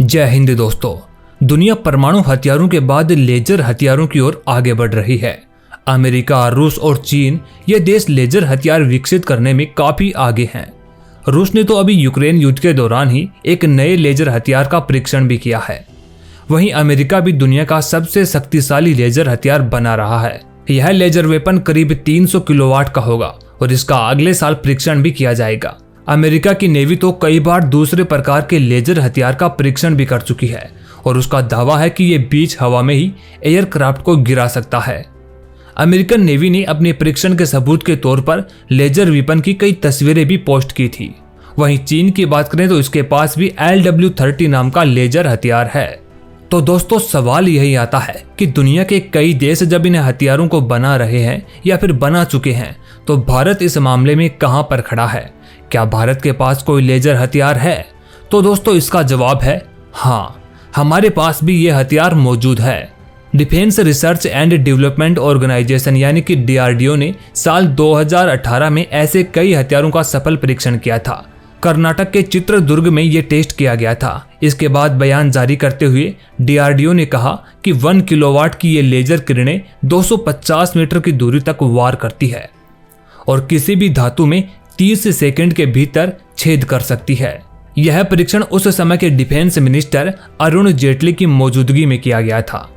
जय हिंद दोस्तों। दुनिया परमाणु हथियारों के बाद लेजर हथियारों की ओर आगे बढ़ रही है। अमेरिका, रूस और चीन ये देश लेजर हथियार विकसित करने में काफी आगे हैं। रूस ने तो अभी यूक्रेन युद्ध के दौरान ही एक नए लेजर हथियार का परीक्षण भी किया है। वहीं अमेरिका भी दुनिया का सबसे शक्तिशाली लेजर हथियार बना रहा है। यह लेजर वेपन करीब 300 किलोवाट का होगा और इसका अगले साल परीक्षण भी किया जाएगा। अमेरिका की नेवी तो कई बार दूसरे प्रकार के लेजर हथियार का परीक्षण भी कर चुकी है और उसका दावा है कि ये बीच हवा में ही एयरक्राफ्ट को गिरा सकता है। अमेरिकन नेवी ने अपने परीक्षण के सबूत के तौर पर लेजर वेपन की कई तस्वीरें भी पोस्ट की थी। वहीं चीन की बात करें तो इसके पास भी LW-30 नाम का लेजर हथियार है। तो दोस्तों सवाल यही आता है कि दुनिया के कई देश जब इन हथियारों को बना रहे हैं या फिर बना चुके हैं तो भारत इस मामले में कहां पर खड़ा है? क्या भारत के पास कोई लेजर हथियार है? तो दोस्तों इसका जवाब है हाँ, हमारे पास भी ये हथियार मौजूद है। Defence research and development organisation यानी कि DRDO ने साल 2018 में ऐसे कई हथियारों का सफल परीक्षण किया था। कर्नाटक के चित्रदुर्ग में ये टेस्ट किया गया था। इसके बाद बयान जारी करते हुए DRDO ने कहा कि 1 किलोवाट की ये लेजर किरणें 250 मीटर की दूरी तक वार करती है और किसी भी धातु में 30 सेकंड के भीतर छेद कर सकती है। यह परीक्षण उस समय के डिफेंस मिनिस्टर अरुण जेटली की मौजूदगी में किया गया था।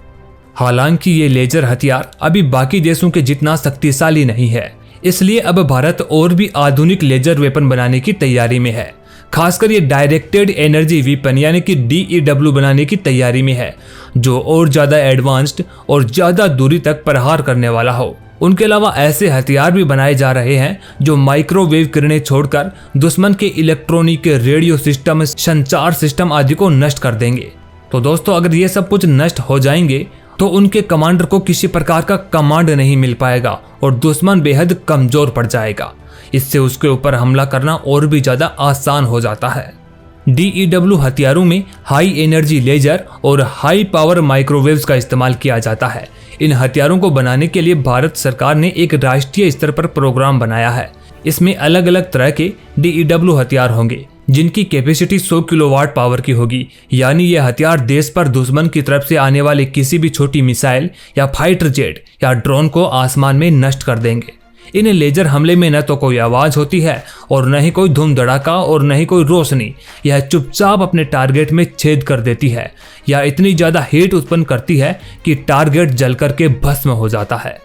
हालांकि ये लेजर हथियार अभी बाकी देशों के जितना शक्तिशाली नहीं है, इसलिए अब भारत और भी आधुनिक लेजर वेपन बनाने की तैयारी में है। खासकर ये डायरेक्टेड एनर्जी वेपन यानी कि DEW बनाने की तैयारी में है, जो और ज्यादा एडवांस्ड और ज्यादा दूरी तक प्रहार करने वाला हो। उनके अलावा ऐसे हथियार भी बनाए जा रहे हैं जो माइक्रोवेव किरणें छोड़कर दुश्मन के इलेक्ट्रॉनिक, रेडियो सिस्टम, संचार सिस्टम आदि को नष्ट कर देंगे। तो दोस्तों अगर ये सब कुछ नष्ट हो जाएंगे तो उनके कमांडर को किसी प्रकार का कमांड नहीं मिल पाएगा और दुश्मन बेहद कमजोर पड़ जाएगा। इससे उसके ऊपर हमला करना और भी ज्यादा आसान हो जाता है। DEW हथियारों में हाई एनर्जी लेजर और हाई पावर माइक्रोवेव्स का इस्तेमाल किया जाता है। इन हथियारों को बनाने के लिए भारत सरकार ने एक राष्ट्रीय स्तर पर प्रोग्राम बनाया है। इसमें अलग अलग तरह के DEW हथियार होंगे जिनकी कैपेसिटी 100 किलोवाट पावर की होगी। यानी यह हथियार देश पर दुश्मन की तरफ से आने वाले किसी भी छोटी मिसाइल या फाइटर जेट या ड्रोन को आसमान में नष्ट कर देंगे। इन लेजर हमले में न तो कोई आवाज होती है और न ही कोई धूम धड़ाका और न ही कोई रोशनी। यह चुपचाप अपने टारगेट में छेद कर देती है या इतनी ज्यादा हीट उत्पन्न करती है कि टारगेट जल करके भस्म हो जाता है।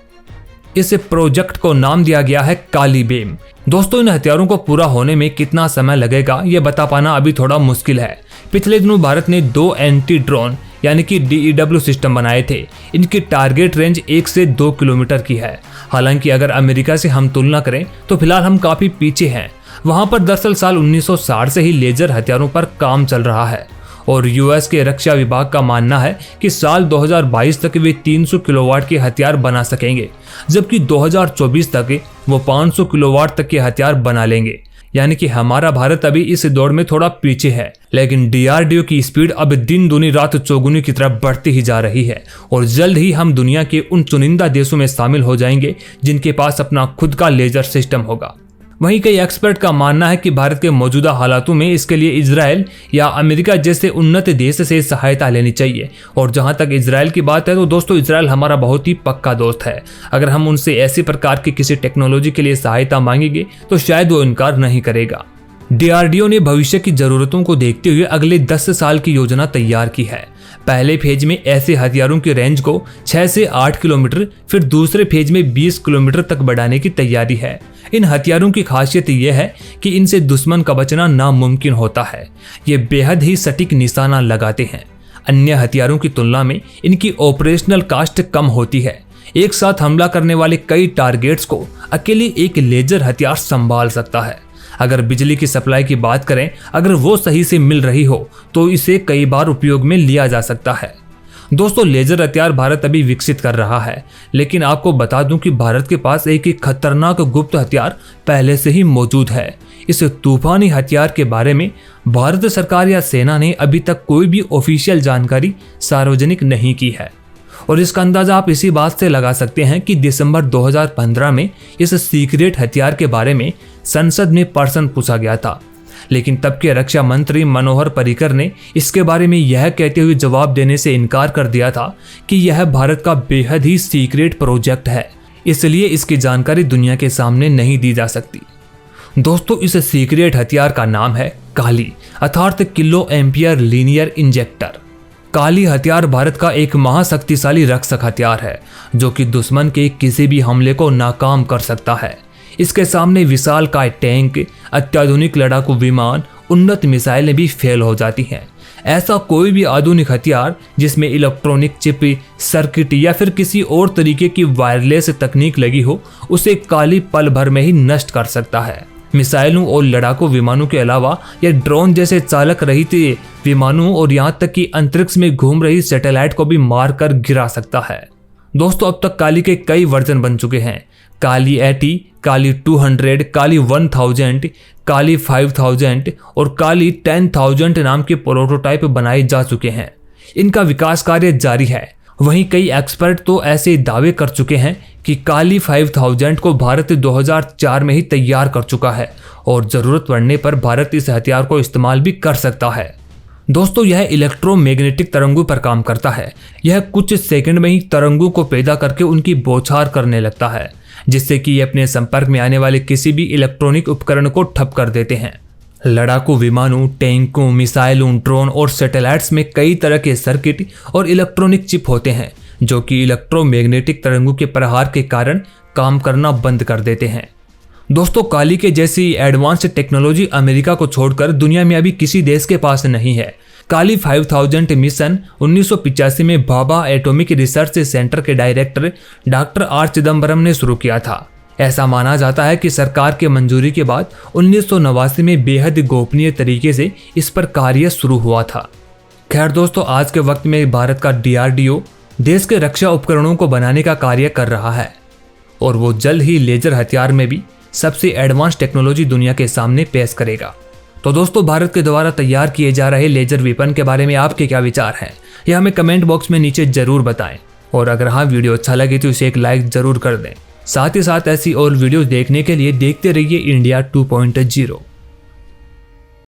इस प्रोजेक्ट को नाम दिया गया है काली बेम। दोस्तों इन हथियारों को पूरा होने में कितना समय लगेगा ये बता पाना अभी थोड़ा मुश्किल है। पिछले दिनों भारत ने 2 एंटी ड्रोन यानी कि DEW सिस्टम बनाए थे। इनकी टारगेट रेंज 1 से 2 किलोमीटर की है। हालांकि अगर अमेरिका से हम तुलना करें तो फिलहाल हम काफी पीछे हैं। वहां पर दरअसल साल 1960 से ही लेजर हथियारों पर काम चल रहा है और US के रक्षा विभाग का मानना है कि साल 2022 तक वे 300 किलोवाट के हथियार बना सकेंगे, जबकि 2024 तक वो 500 किलोवाट तक के हथियार बना लेंगे। यानी कि हमारा भारत अभी इस दौड़ में थोड़ा पीछे है, लेकिन DRDO की स्पीड अब दिन दूनी रात चौगुनी की तरफ बढ़ती ही जा रही है और जल्द ही हम दुनिया के उन चुनिंदा देशों में शामिल हो जाएंगे जिनके पास अपना खुद का लेजर सिस्टम होगा। वहीं कई एक्सपर्ट का मानना है कि भारत के मौजूदा हालातों में इसके लिए इजराइल या अमेरिका जैसे उन्नत देश से सहायता लेनी चाहिए। और जहां तक इजराइल की बात है तो दोस्तों इजराइल हमारा बहुत ही पक्का दोस्त है। अगर हम उनसे ऐसी प्रकार की किसी टेक्नोलॉजी के लिए सहायता मांगेंगे तो शायद वो इनकार नहीं करेगा। DRDO ने भविष्य की जरूरतों को देखते हुए अगले 10 साल की योजना तैयार की है। पहले फेज में ऐसे हथियारों की रेंज को 6 से 8 किलोमीटर, फिर दूसरे फेज में 20 किलोमीटर तक बढ़ाने की तैयारी है। इन हथियारों की खासियत यह है कि इनसे दुश्मन का बचना नामुमकिन होता है। ये बेहद ही सटीक निशाना लगाते हैं। अन्य हथियारों की तुलना में इनकी ऑपरेशनल कास्ट कम होती है। एक साथ हमला करने वाले कई टारगेट्स को अकेले एक लेजर हथियार संभाल सकता है। अगर बिजली की सप्लाई की बात करें, अगर वो सही से मिल रही हो तो इसे कई बार उपयोग में लिया जा सकता है। दोस्तों लेजर हथियार भारत अभी विकसित कर रहा है, लेकिन आपको बता दूं कि भारत के पास एक खतरनाक गुप्त हथियार पहले से ही मौजूद है। इस तूफानी हथियार के बारे में भारत सरकार या सेना ने अभी तक कोई भी ऑफिशियल जानकारी सार्वजनिक नहीं की है और इसका अंदाजा आप इसी बात से लगा सकते हैं कि दिसंबर 2015 में इस सीक्रेट हथियार के बारे में संसद में प्रश्न पूछा गया था। लेकिन तब के रक्षा मंत्री मनोहर पर्रिकर ने इसके बारे में यह कहते हुए जवाब देने से इनकार कर दिया था कि यह भारत का बेहद ही सीक्रेट प्रोजेक्ट है, इसलिए इसकी जानकारी दुनिया के सामने नहीं दी जा सकती। दोस्तों, इस सीक्रेट हथियार का नाम है काली अर्थात किलो एम्पियर लीनियर इंजेक्टर। काली हथियार भारत का एक महाशक्तिशाली रक्षक हथियार है जो कि दुश्मन के किसी भी हमले को नाकाम कर सकता है। इसके सामने विशालकाय टैंक, अत्याधुनिक लड़ाकू विमान, उन्नत मिसाइलें भी फेल हो जाती हैं। ऐसा कोई भी आधुनिक हथियार जिसमें इलेक्ट्रॉनिक चिप, सर्किट या फिर किसी और तरीके की वायरलेस तकनीक लगी हो, उसे काली पल भर में ही नष्ट कर सकता है। मिसाइलों और लड़ाकू विमानों के अलावा यह ड्रोन जैसे चालक रहित विमानों और यहाँ तक कि अंतरिक्ष में घूम रही सैटेलाइट को भी मारकर गिरा सकता है। दोस्तों, अब तक काली के कई वर्जन बन चुके हैं। काली 80, काली 200, काली 1000, काली 5000 और काली 10,000 नाम के प्रोटोटाइप बनाए जा चुके हैं। इनका विकास कार्य जारी है। वहीं कई एक्सपर्ट तो ऐसे दावे कर चुके हैं कि काली 5000 को भारत 2004 में ही तैयार कर चुका है और जरूरत पड़ने पर भारत इस हथियार को इस्तेमाल भी कर सकता है। दोस्तों, यह इलेक्ट्रोमैग्नेटिक तरंगों पर काम करता है। यह कुछ सेकंड में ही तरंगों को पैदा करके उनकी बौछार करने लगता है, जिससे कि ये अपने संपर्क में आने वाले किसी भी इलेक्ट्रॉनिक उपकरण को ठप कर देते हैं। लड़ाकू विमानों, टैंकों, मिसाइलों, ड्रोन और सैटेलाइट्स में कई तरह के सर्किट और इलेक्ट्रॉनिक चिप होते हैं जो कि इलेक्ट्रोमैग्नेटिक तरंगों के प्रहार के कारण काम करना बंद कर देते हैं। दोस्तों, काली के जैसी एडवांस टेक्नोलॉजी अमेरिका को छोड़कर दुनिया में अभी किसी देश के पास नहीं है। काली 5000 मिशन 1985 में भाभा एटॉमिक रिसर्च सेंटर के डायरेक्टर डॉक्टर आर चिदम्बरम ने शुरू किया था। ऐसा माना जाता है कि सरकार के मंजूरी के बाद 1989 में बेहद गोपनीय तरीके से इस पर कार्य शुरू हुआ था। खैर दोस्तों, आज के वक्त में भारत का DRDO देश के रक्षा उपकरणों को बनाने का कार्य कर रहा है और वो जल्द ही लेजर हथियार में भी सबसे एडवांस टेक्नोलॉजी दुनिया के सामने पेश करेगा। तो दोस्तों, भारत के द्वारा तैयार किए जा रहे लेजर वेपन के बारे में आपके क्या विचार हैं, यह हमें कमेंट बॉक्स में नीचे जरूर बताएं। और अगर हाँ वीडियो अच्छा लगे तो इसे एक लाइक जरूर कर दें। साथ ही साथ ऐसी और वीडियो देखने के लिए देखते रहिए इंडिया 2.0।